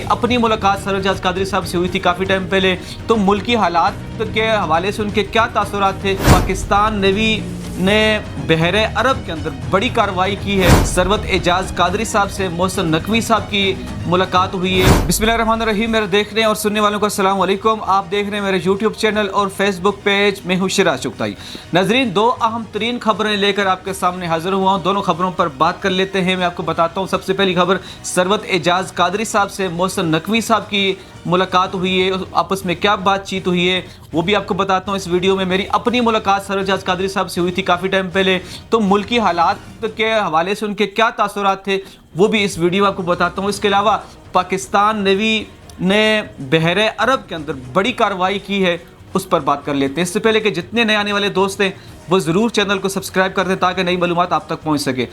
अपनी मुलाकात सरफराज कादरी साहब से हुई थी काफ़ी टाइम पहले। तो मुल्की हालात के हवाले से उनके क्या तासुरात थे। पाकिस्तान नेवी ने बहरे अरब के अंदर बड़ी कार्रवाई की है। सरवत एजाज कादरी साहब से मोहसिन नकवी साहब की मुलाकात हुई है। बिस्मिल्लाहिर्रहमानिर्रहीम। मेरे देखने और सुनने वालों को अस्सलाम वालेकुम। आप देख रहे हैं मेरे यूट्यूब चैनल और फेसबुक पेज में हूँ शिराज चुगताई। नाजरीन, दो अहम तरीन खबरें लेकर आपके सामने हाजिर हुआ हूँ। दोनों खबरों पर बात कर लेते हैं। मैं आपको बताता हूँ, सबसे पहली खबर सरवत एजाज कादरी साहब से मोहसिन नकवी साहब की मुलाकात हुई है। आपस में क्या बातचीत हुई है वो भी आपको बताता हूँ इस वीडियो में। मेरी अपनी मुलाकात सरफराज कादरी साहब से हुई थी काफ़ी टाइम पहले। तो मुल्की हालात के हवाले से उनके क्या तासुरात थे वो भी इस वीडियो में आपको बताता हूँ। इसके अलावा पाकिस्तान नेवी ने बहरे अरब के अंदर बड़ी कार्रवाई की है, उस पर बात कर लेते हैं। इससे पहले कि जितने नए आने वाले दोस्त हैं वो ज़रूर चैनल को सब्सक्राइब कर दें ताकि नई मालूमात आप तक पहुंच सके।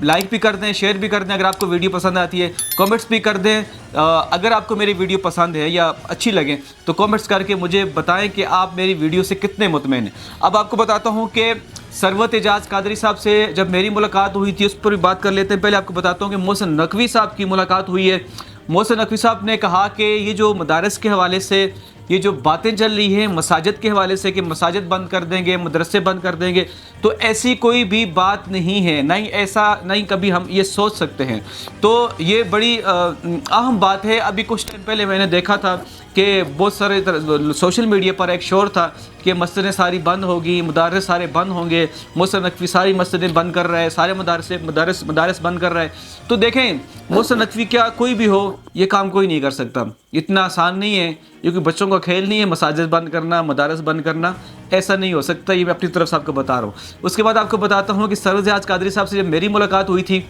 लाइक भी कर दें, शेयर भी कर दें अगर आपको वीडियो पसंद आती है। कमेंट्स भी कर दें। अगर आपको मेरी वीडियो पसंद है या अच्छी लगे तो कमेंट्स करके मुझे बताएं कि आप मेरी वीडियो से कितने मुतमईन हैं। अब आपको बताता हूँ कि सरवत एजाज कादरी साहब से जब मेरी मुलाकात हुई थी उस पर भी बात कर लेते हैं। पहले आपको बताता हूँ कि मोहसिन नकवी साहब की मुलाकात हुई है। मोहसिन नकवी साहब ने कहा कि ये जो मदारस के हवाले से ये जो बातें चल रही हैं मसाजिद के हवाले से कि मसाजिद बंद कर देंगे, मदरसे बंद कर देंगे, तो ऐसी कोई भी बात नहीं है, नहीं ऐसा नहीं कभी हम ये सोच सकते हैं। तो ये बड़ी अहम बात है। अभी कुछ टाइम पहले मैंने देखा था कि बहुत सारे सोशल मीडिया पर एक शोर था कि मस्जिदें सारी बंद होगी, मदारस सारे बंद होंगे। मोहसिन नकवी सारी मस्जिदें बंद कर रहा है, सारे मदारस बंद कर रहा है। तो देखें, मोहसिन नकवी क्या कोई भी हो, ये काम कोई नहीं कर सकता। इतना आसान नहीं है, क्योंकि बच्चों का खेल नहीं है मसाजिद बंद करना, मदारस बंद करना, ऐसा नहीं हो सकता। ये मैं अपनी तरफ से आपको बता रहा हूँ। उसके बाद आपको बताता हूँ कि सरफराज कादरी साहब से जब मेरी मुलाकात हुई थी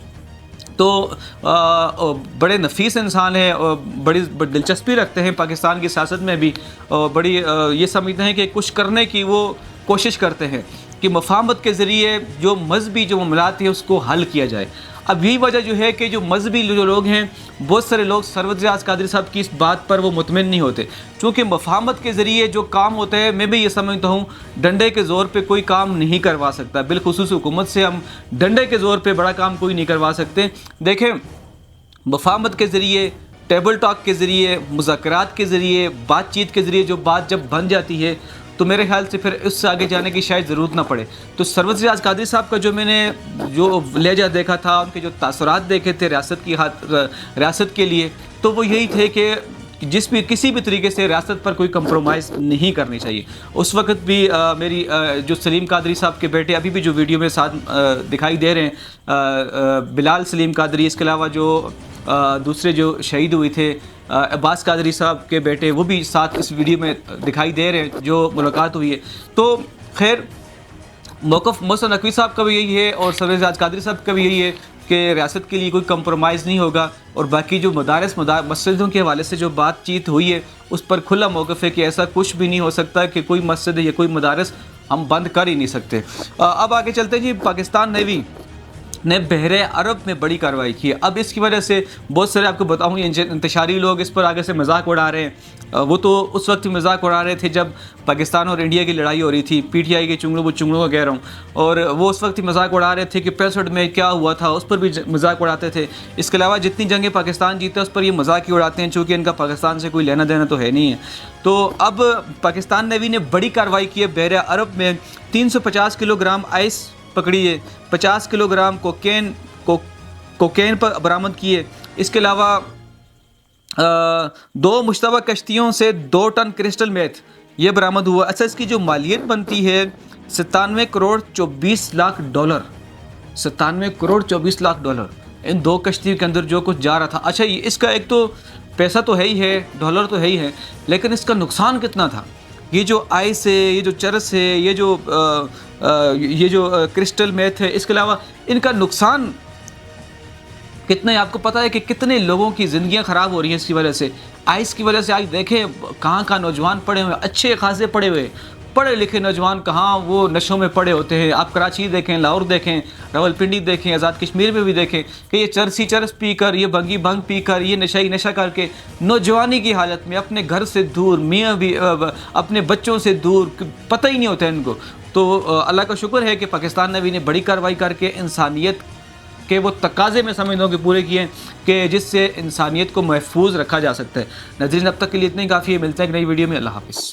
तो बड़े नफीस इंसान हैं और बड़ी दिलचस्पी रखते हैं पाकिस्तान की सियासत में भी। और बड़ी ये समझते हैं कि कुछ करने की वो कोशिश करते हैं कि मफाहमत के ज़रिए जो मजहबी जो मामलात है उसको हल किया जाए। अब यही वजह जो है कि जो मजहबी जो लोग हैं, बहुत सारे लोग सरफराज कादरी साहब की इस बात पर वो मुतमिन नहीं होते, क्योंकि मफाहमत के ज़रिए जो काम होता है, मैं भी ये समझता हूँ डंडे के ज़ोर पे कोई काम नहीं करवा सकता। बिलखुसूस हुकूमत से हम डंडे के ज़ोर पे बड़ा काम कोई नहीं करवा सकते। देखें, मफाहमत के ज़रिए, टेबल टॉक के ज़रिए, मुज़ाकरात के ज़रिए, बातचीत के ज़रिए जो बात जब बन जाती है तो मेरे ख्याल से फिर उससे आगे जाने की शायद ज़रूरत ना पड़े। तो सरफराज कादरी साहब का जो मैंने जो लहजा देखा था, उनके जो तासुरात देखे थे रियासत के लिए, तो वो यही थे कि किसी भी तरीके से रियासत पर कोई कंप्रोमाइज़ नहीं करनी चाहिए। उस वक्त भी मेरी जो सलीम कादरी साहब के बेटे अभी भी जो वीडियो में साथ दिखाई दे रहे हैं, बिलाल सलीम कादरी, इसके अलावा जो दूसरे जो शहीद हुए थे अब्बास कादरी साहब के बेटे, वो भी साथ इस वीडियो में दिखाई दे रहे हैं जो मुलाकात हुई है। तो खैर, मौक़िफ़ मोहसिन नकवी साहब का भी यही है और सरफराज कादरी साहब का भी यही है कि रियासत के लिए कोई कंप्रोमाइज़ नहीं होगा। और बाकी जो मस्जिदों के हवाले से जो बातचीत हुई है उस पर खुला मौक़िफ़ है कि ऐसा कुछ भी नहीं हो सकता कि कोई मस्जिद या कोई मदारस हम बंद कर ही नहीं सकते। अब आगे चलते हैं जी। पाकिस्तान नेवी ने बहरे अरब में बड़ी कार्रवाई की है। अब इसकी वजह से बहुत सारे आपको बताऊँ ये इंतशारी लोग इस पर आगे से मजाक उड़ा रहे हैं। वो तो उस वक्त मजाक उड़ा रहे थे जब पाकिस्तान और इंडिया की लड़ाई हो रही थी, पीटीआई के चुंगलों का कह रहा हूँ, और वो उस वक्त ही मजाक उड़ा रहे थे कि 65 में क्या हुआ था, उस पर भी मजाक उड़ाते थे। इसके अलावा जितनी जंगें पाकिस्तान जीते उस पर ये मजाक ही उड़ाते हैं, चूँकि इनका पाकिस्तान से कोई लेना देना तो है नहीं है। तो अब पाकिस्तान नेवी ने बड़ी कार्रवाई की है। बहरे अरब में 350 किलोग्राम आइस पकड़ी है, 50 किलोग्राम कोकेन पर बरामद की है। इसके अलावा 2 मुश्तबा कश्तियों से 2 टन क्रिस्टल मेथ ये बरामद हुआ। अच्छा, इसकी जो मालियत बनती है 97 crore 24 lakh dollar, 97 crore 24 lakh dollar in 2 कश्तियों के अंदर जो कुछ जा रहा था। अच्छा, ये इसका एक तो पैसा तो है ही है, डॉलर तो है ही है, लेकिन इसका नुकसान कितना था। ये जो आइस है, ये जो चरस है, ये जो क्रिस्टल मेथ है, इसके अलावा इनका नुकसान कितना है आपको पता है कि कितने लोगों की ज़िंदगियां ख़राब हो रही हैं इसकी वजह से, आइस की वजह से। आज देखें कहाँ नौजवान पड़े हुए, अच्छे खासे पड़े हुए, पढ़े लिखे नौजवान कहाँ वो नशों में पड़े होते हैं। आप कराची देखें, लाहौर देखें, रावलपिंडी देखें, आज़ाद कश्मीर में भी देखें कि ये चरस पीकर, ये भंग पीकर, ये नशा करके नौजवानी की हालत में अपने घर से दूर, मियाँ भी अपने बच्चों से दूर, पता ही नहीं होता इनको। तो अल्लाह का शुक्र है कि पाकिस्तान नेवी ने बड़ी कार्रवाई करके इंसानियत कि वो तकाज़े में समझता हूँ कि पूरे किए हैं कि जिससे इंसानियत को महफूज रखा जा सकता है। नाज़रीन, अब तक के लिए इतना ही काफ़ी है। मिलते हैं एक नई वीडियो में। अल्लाह हाफ़िज़।